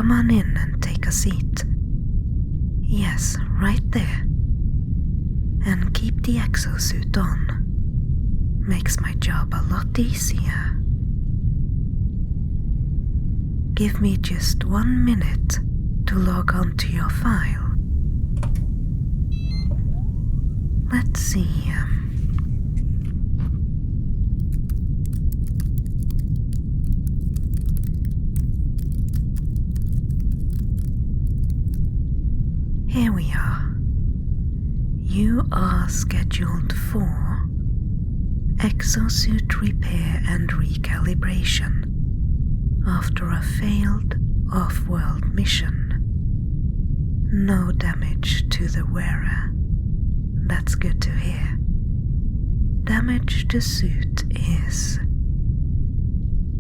come on in and take a seat. Yes, right there. And keep the exosuit on. Makes my job a lot easier. Give me just 1 minute to log on to your file. Let's see. Here we are. You are scheduled for Exosuit repair and recalibration after a failed off-world mission. No damage to the wearer. That's good to hear. Damage to suit is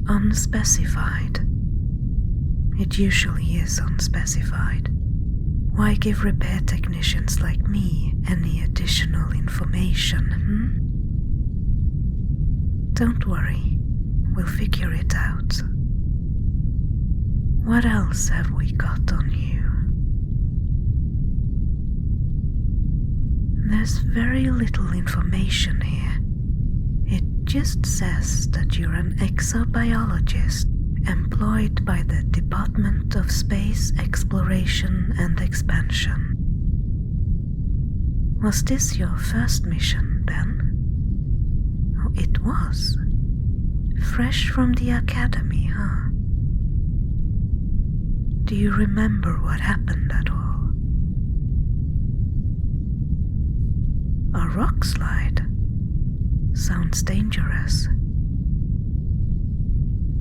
unspecified. It usually is unspecified. Why give repair technicians like me any additional information, Don't worry, we'll figure it out. What else have we got on you? There's very little information here. It just says that you're an exobiologist employed by the Department of Space Exploration and Expansion. Was this your first mission, then? Oh, it was. Fresh from the academy, huh? Do you remember what happened at all? A rock slide? Sounds dangerous.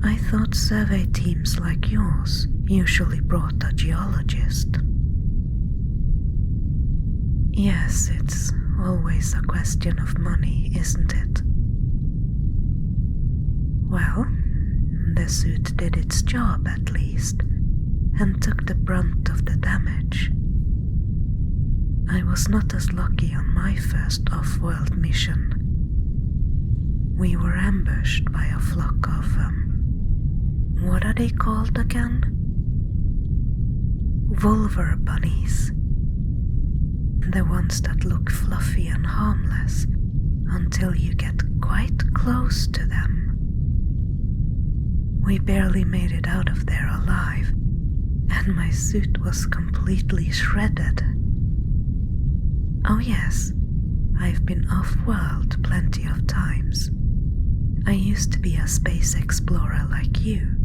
I thought survey teams like yours usually brought a geologist. Yes, it's always a question of money, isn't it? Well, the suit did its job at least, and took the brunt of the damage. I was not as lucky on my first off-world mission. We were ambushed by a flock of, what are they called again? Vulvar bunnies. The ones that look fluffy and harmless until you get quite close to them. We barely made it out of there alive, and my suit was completely shredded. Oh yes, I've been off-world plenty of times. I used to be a space explorer like you,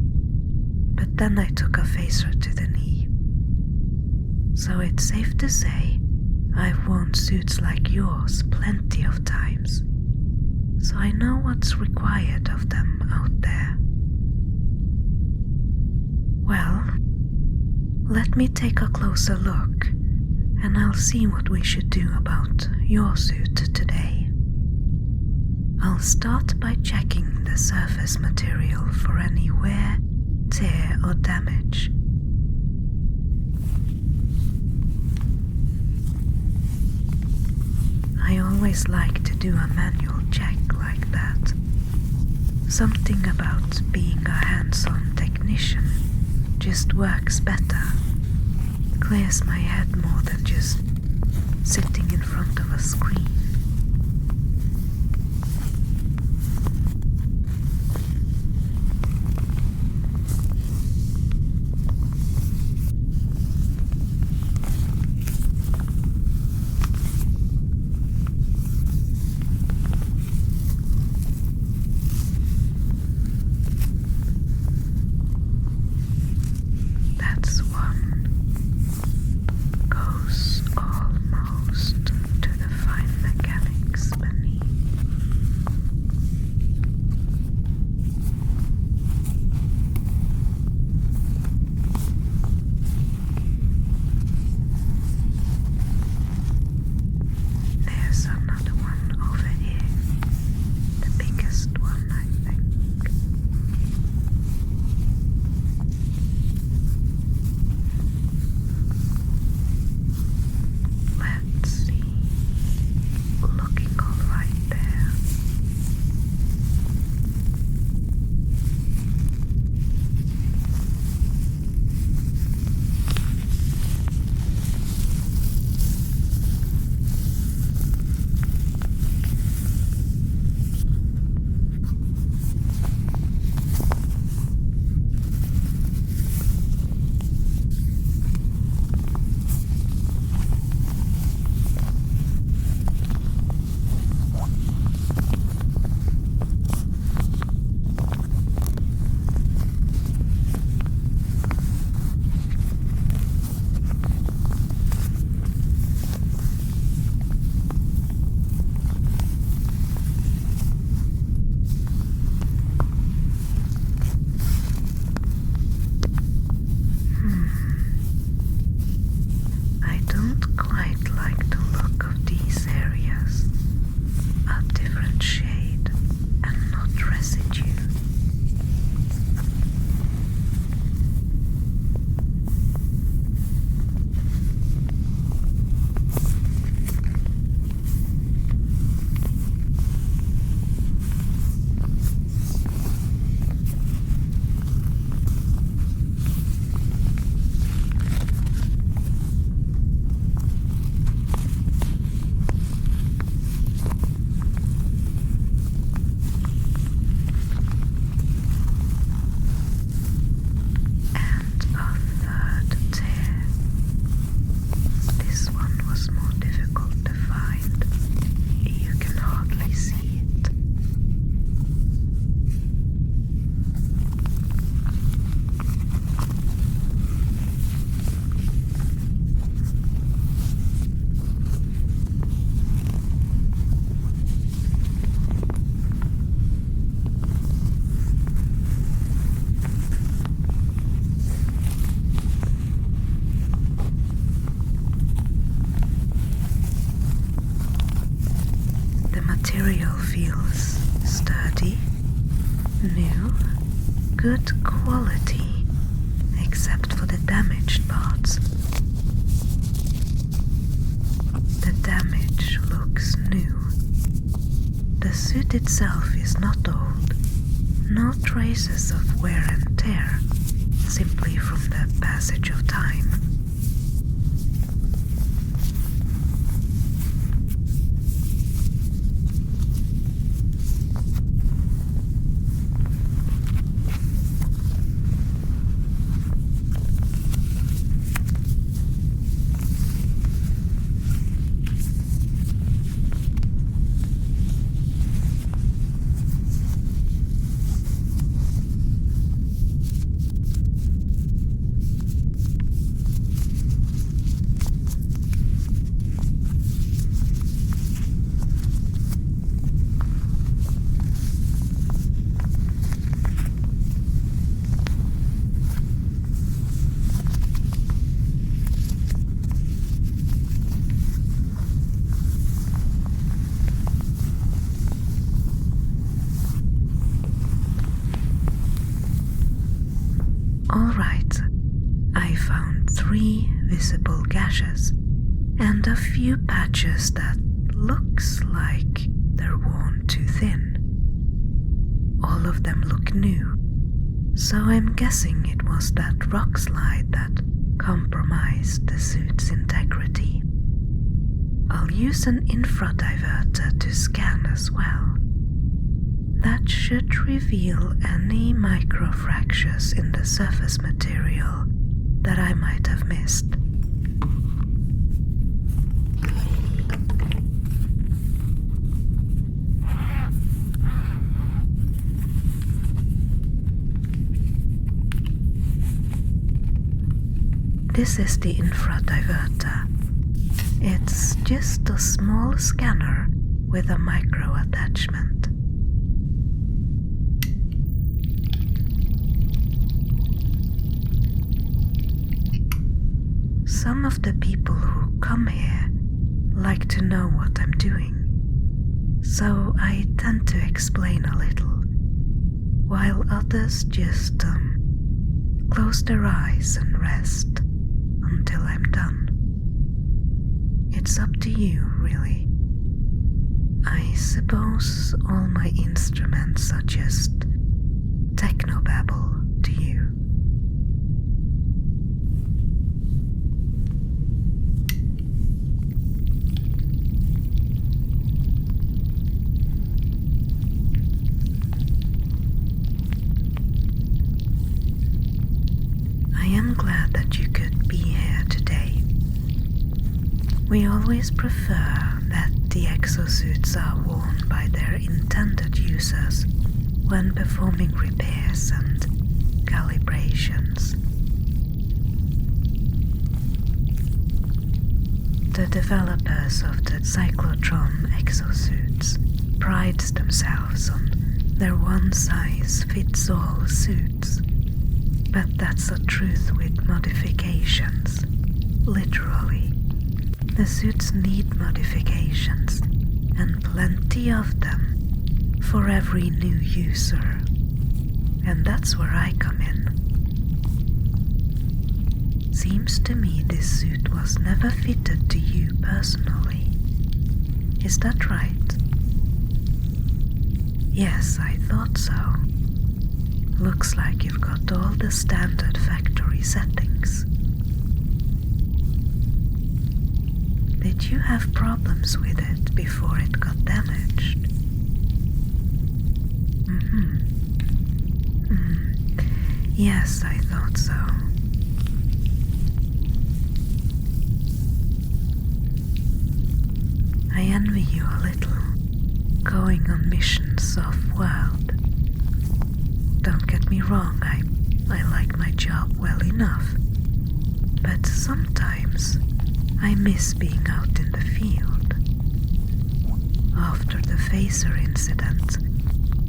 but then I took a phaser to the knee. So it's safe to say I've worn suits like yours plenty of times, so I know what's required of them out there. Well, let me take a closer look, and I'll see what we should do about your suit today. I'll start by checking the surface material for any wear, tear, or damage. I always like to do a manual check like that. Something about being a hands-on technician just works better. Clears my head more than just sitting in front of a screen. That's one. Goes almost. material feels sturdy, new, good quality, except for the damaged parts. The damage looks new. The suit itself is not old, no traces of wear and tear, simply from the passage of time. Alright, I found 3 visible gashes and a few patches that looks like they're worn too thin. All of them look new, so I'm guessing it was that rock slide that compromised the suit's integrity. I'll use an infradiverter to scan as well. That should reveal any microfractures in the surface material that I might have missed. This is the infradiverter. It's just a small scanner with a micro attachment. Some of the people who come here like to know what I'm doing, so I tend to explain a little, while others just close their eyes and rest until I'm done. It's up to you, really. I suppose all my instruments are just technobabble to you. I am glad that you could be here today. We always prefer that the exosuits are worn by their intended users when performing repairs and calibrations. The developers of the cyclotron exosuits pride themselves on their one-size-fits-all suits. But that's a truth with modifications. Literally. The suits need modifications, and plenty of them, for every new user. And that's where I come in. Seems to me this suit was never fitted to you personally. Is that right? Yes, I thought so. Looks like you've got all the standard factory settings. Did you have problems with it before it got damaged? Yes, I thought so. I envy you a little, going on missions off-world. Don't get me wrong, I like my job well enough, but sometimes I miss being out in the field. After the phaser incident,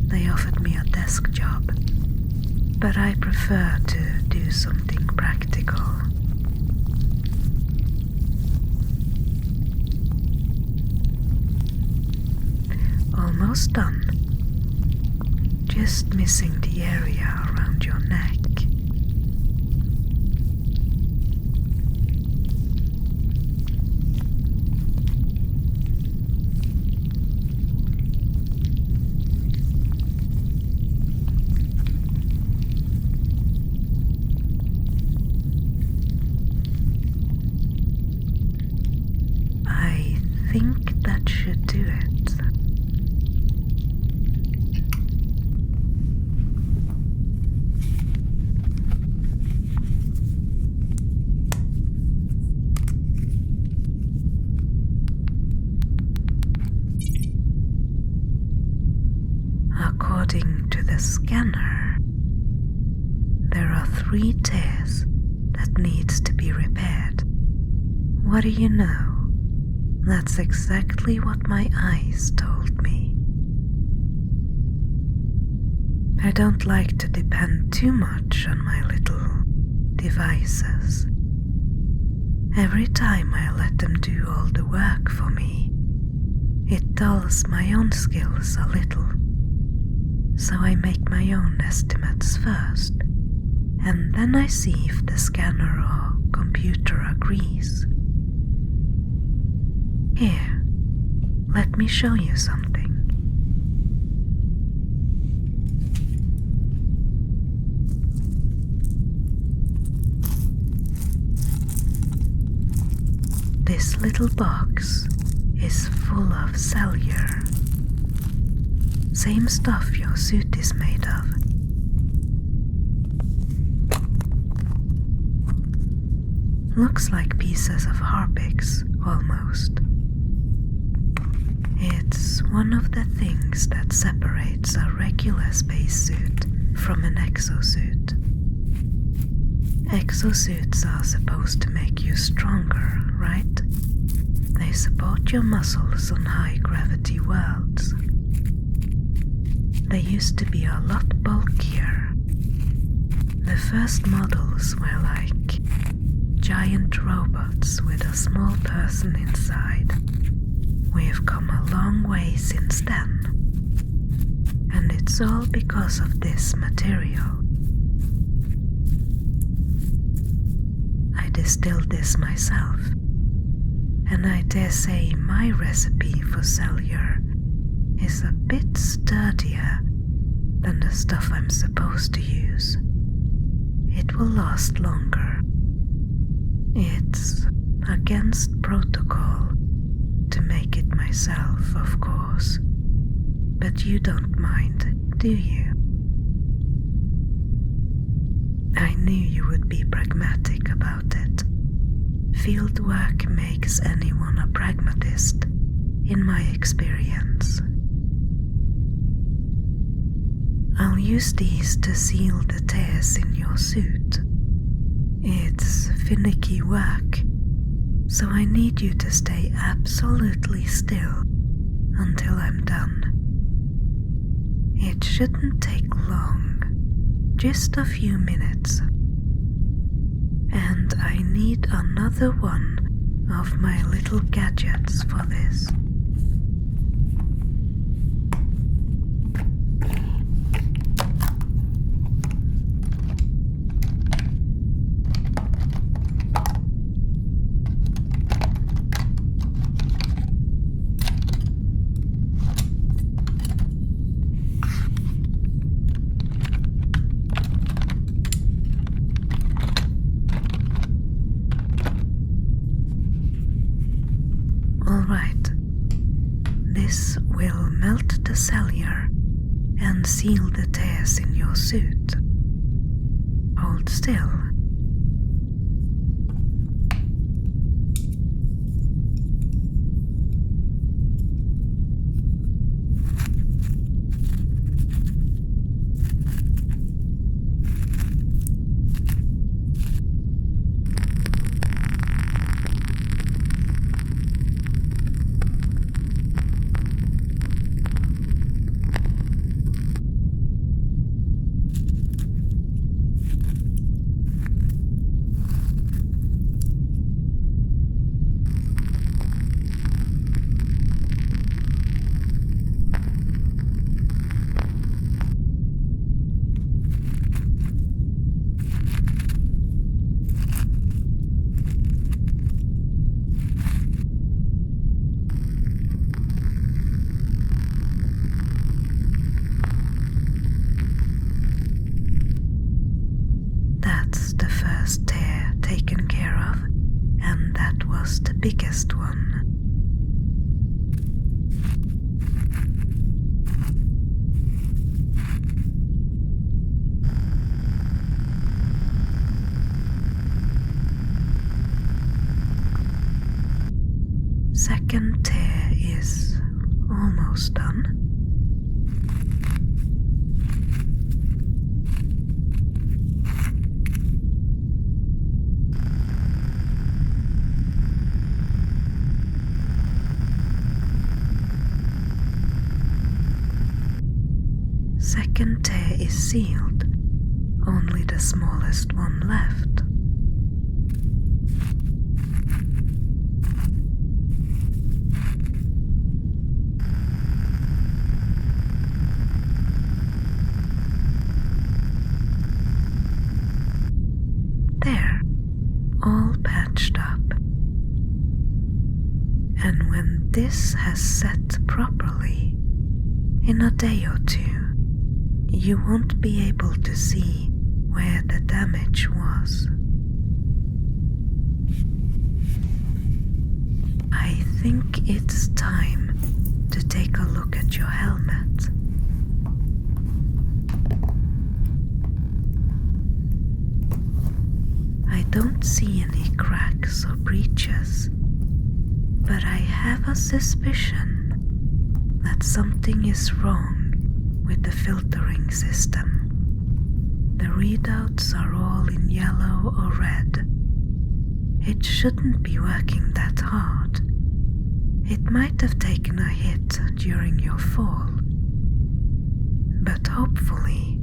they offered me a desk job, but I prefer to do something practical. almost done. Just missing the area around your neck. I think that should do it. According to the scanner, there are 3 tears that needs to be repaired. What do you know? That's exactly what my eyes told me. I don't like to depend too much on my little devices. Every time I let them do all the work for me, it dulls my own skills a little. So I make my own estimates first, and then I see if the scanner or computer agrees. Here, let me show you something. This little box is full of selyer. Same stuff your suit is made of. Looks like pieces of harpics, almost. It's one of the things that separates a regular spacesuit from an exosuit. Exosuits are supposed to make you stronger, right? They support your muscles on high-gravity worlds. They used to be a lot bulkier. The first models were like giant robots with a small person inside. We've come a long way since then. And it's all because of this material. I distilled this myself, and I dare say my recipe for selyer is a bit sturdier than the stuff I'm supposed to use. It will last longer. It's against protocol to make it myself, of course, but you don't mind, do you? I knew you would be pragmatic about it. Field work makes anyone a pragmatist, in my experience. I'll use these to seal the tears in your suit. It's finicky work, so I need you to stay absolutely still until I'm done. It shouldn't take long, just a few minutes. And I need another one of my little gadgets for this. Alright, this will melt the selyer and seal the tears in your suit. Hold still. biggest one. Second tier is almost done. Second tier is sealed, only the smallest one left. There, all patched up. And when this has set properly, in a day or two, you won't be able to see where the damage was. I think it's time to take a look at your helmet. I don't see any cracks or breaches, but I have a suspicion that something is wrong with the filtering system. The readouts are all in yellow or red. It shouldn't be working that hard. It might have taken a hit during your fall, but hopefully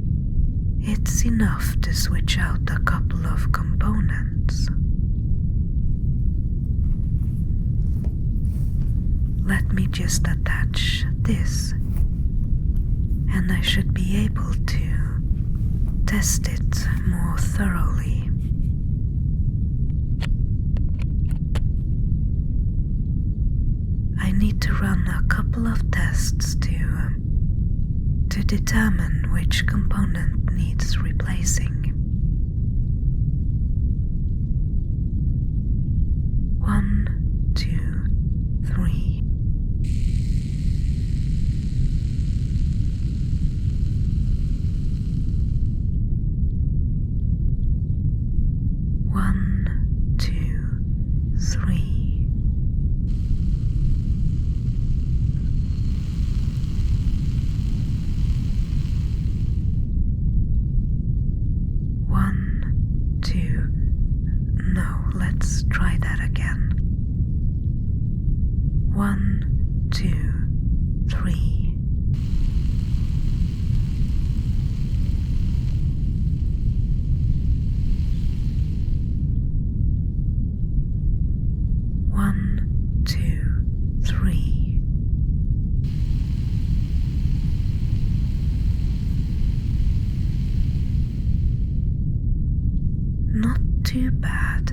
it's enough to switch out a couple of components. Let me just attach this, and I should be able to test it more thoroughly. I need to run a couple of tests to determine which component needs replacing. 1, 2, 3. Not too bad.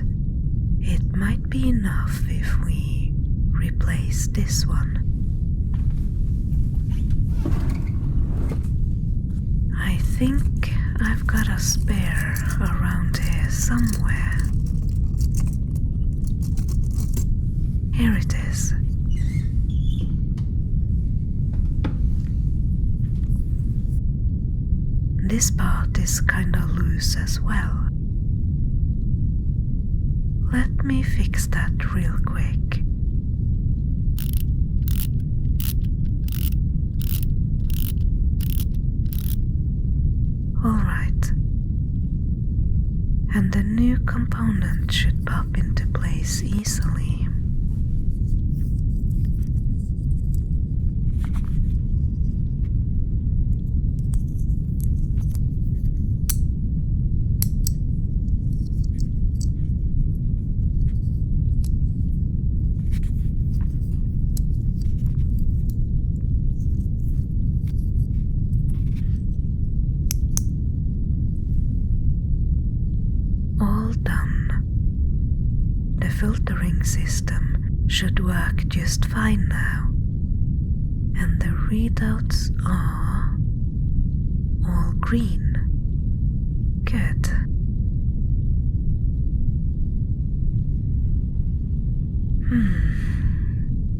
It might be enough if we replace this one. I think I've got a spare around here somewhere. Here it is. This part is kinda loose as well. Let me fix that real quick. Alright. And the new component should pop into place easily. Filtering system should work just fine now, and the readouts are all green. Good.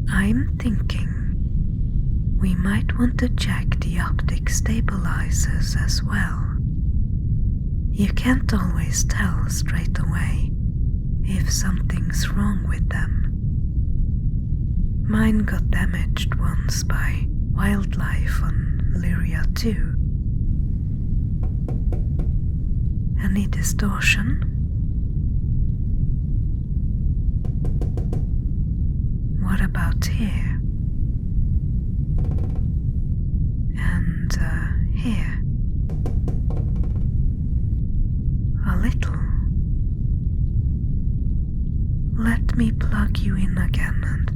I'm thinking we might want to check the optic stabilizers as well. You can't always tell straight away if something's wrong with them. Mine got damaged once by wildlife on Lyria 2. Any distortion? What about here? And here? A little. Let me plug you in again and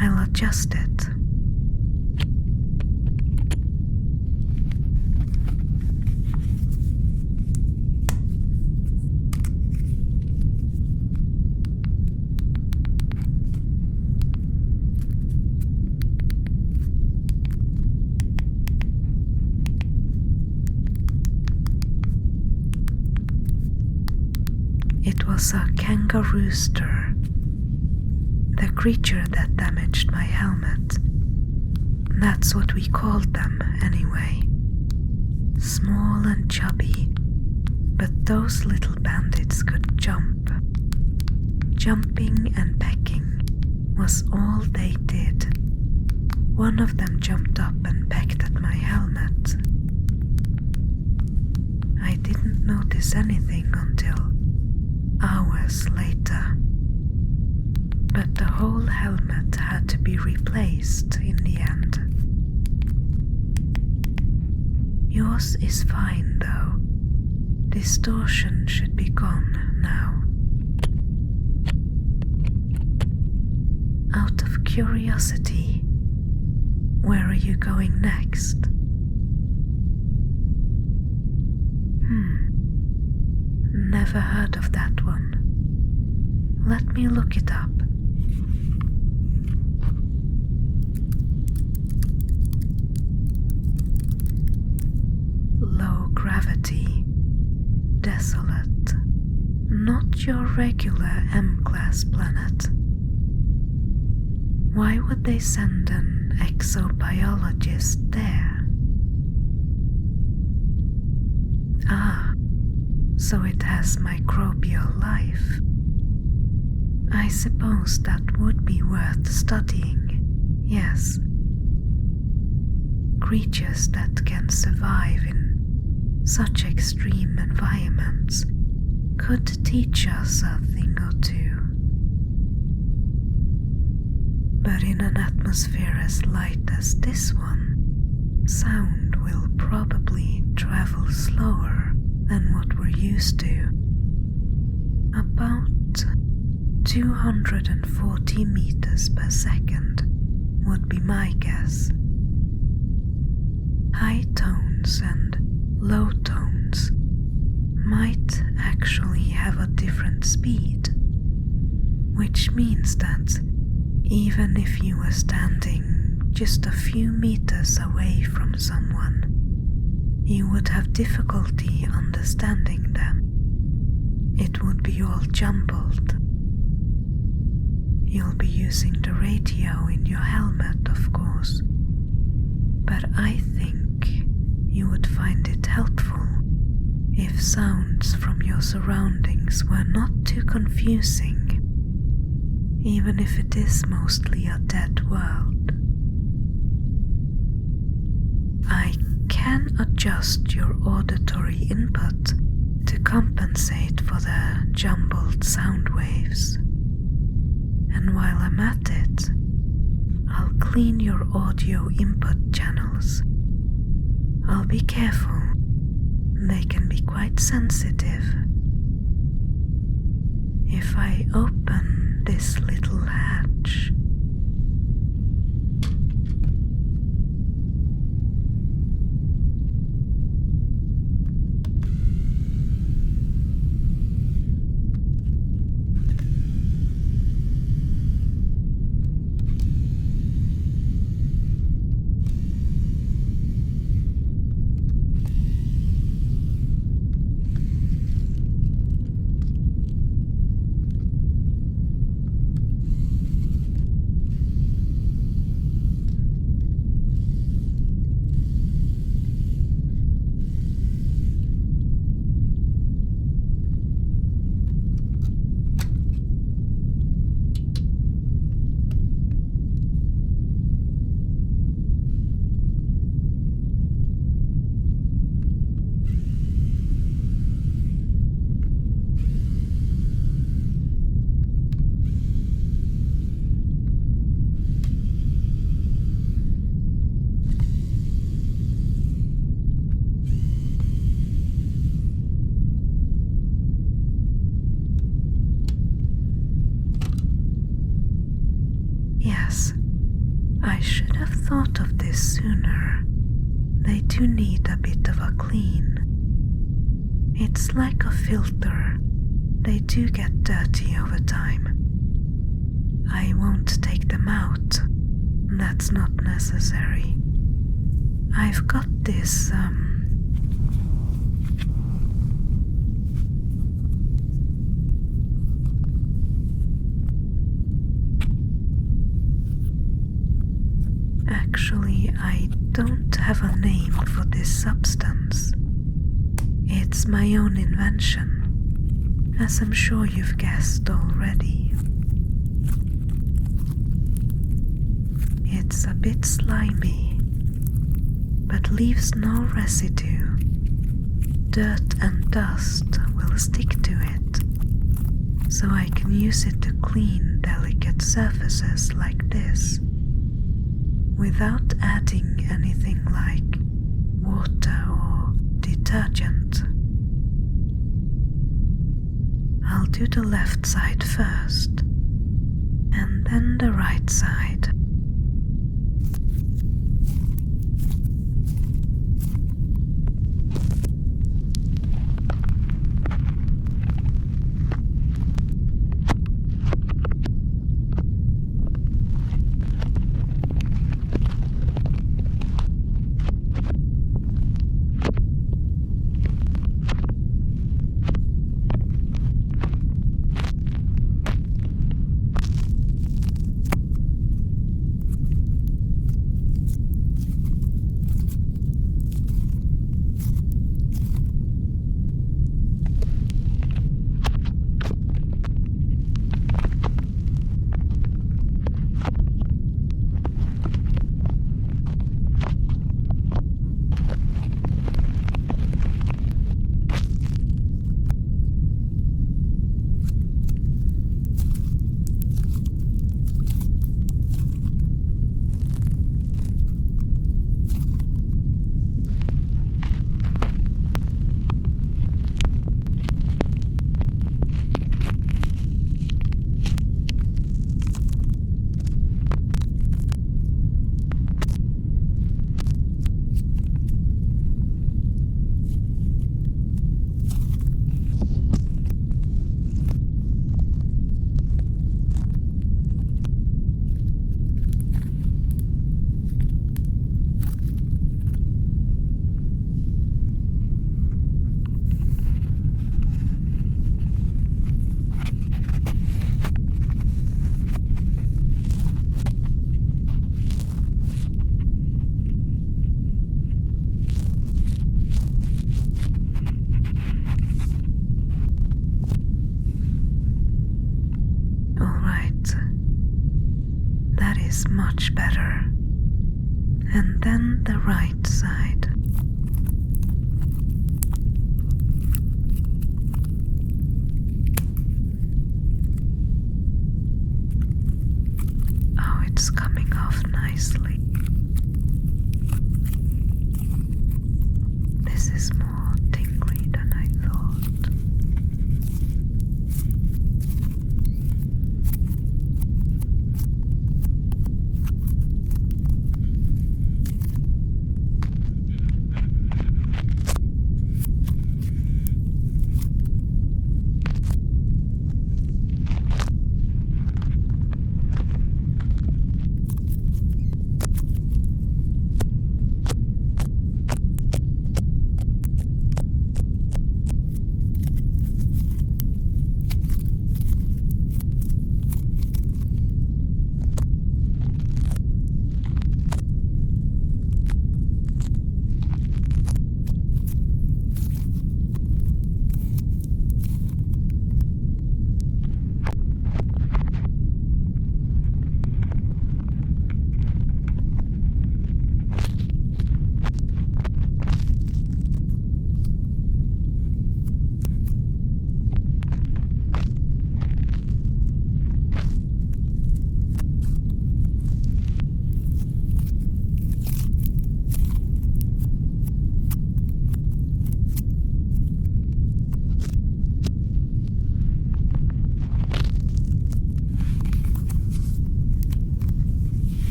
I'll adjust it. It was a kangarooster, the creature that damaged my helmet. That's what we called them anyway. Small and chubby, but those little bandits could jump. Jumping and pecking was all they did. One of them jumped up and pecked at my helmet. I didn't notice anything until hours later, but the whole helmet had to be replaced in the end. Yours is fine though. Distortion should be gone now. Out of curiosity, where are you going next? Never heard of that one. Let me look it up. Low gravity, desolate, not your regular M-class planet. Why would they send an exobiologist there? So it has microbial life. I suppose that would be worth studying, yes. Creatures that can survive in such extreme environments could teach us a thing or two. But in an atmosphere as light as this one, sound will probably travel slower than what we're used to. About 240 meters per second would be my guess. High tones and low tones might actually have a different speed, which means that even if you were standing just a few meters away from someone, you would have difficulty understanding them. It would be all jumbled. You'll be using the radio in your helmet, of course, but I think you would find it helpful if sounds from your surroundings were not too confusing, even if it is mostly a dead world. I can adjust your auditory input to compensate for the jumbled sound waves. And while I'm at it, I'll clean your audio input channels. I'll be careful, they can be quite sensitive. If I open this little hatch, Yes, I should have thought of this sooner. They do need a bit of a clean. It's like a filter. They do get dirty over time. I won't take them out. That's not necessary. I've got this, Actually, I don't have a name for this substance. It's my own invention, as I'm sure you've guessed already. It's a bit slimy, but leaves no residue. Dirt and dust will stick to it, so I can use it to clean delicate surfaces like this, without adding anything like water or detergent. I'll do the left side first, and then the right side. Much better. And then the right side. Oh, it's coming off nicely. This is more tingly than I thought.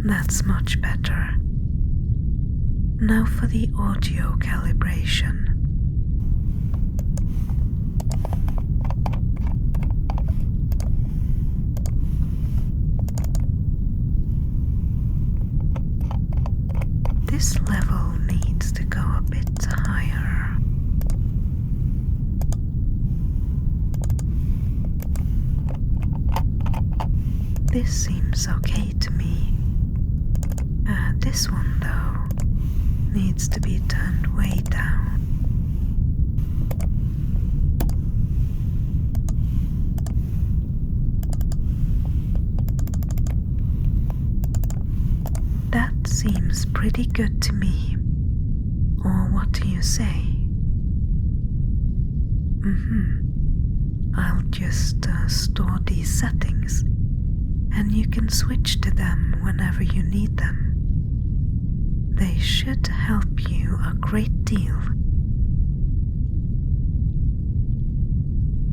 That's much better. Now for the audio calibration. This level needs to go a bit higher. This seems okay to me. This one, though, needs to be turned way down. That seems pretty good to me. Or what do you say? I'll just store these settings, and you can switch to them whenever you need them. They should help you a great deal.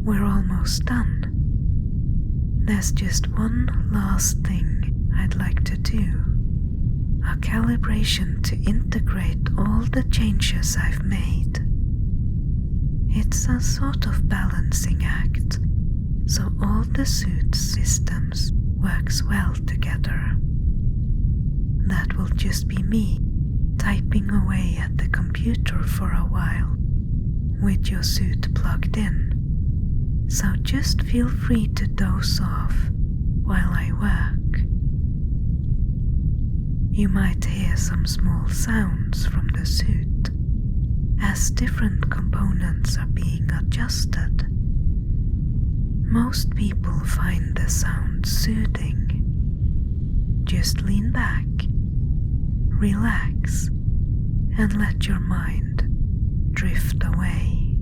We're almost done. There's just one last thing I'd like to do. A calibration to integrate all the changes I've made. It's a sort of balancing act, so all the suit's systems works well together. That will just be me typing away at the computer for a while, with your suit plugged in. So just feel free to doze off while I work. You might hear some small sounds from the suit as different components are being adjusted. Most people find the sound soothing. Just lean back, relax, and let your mind drift away.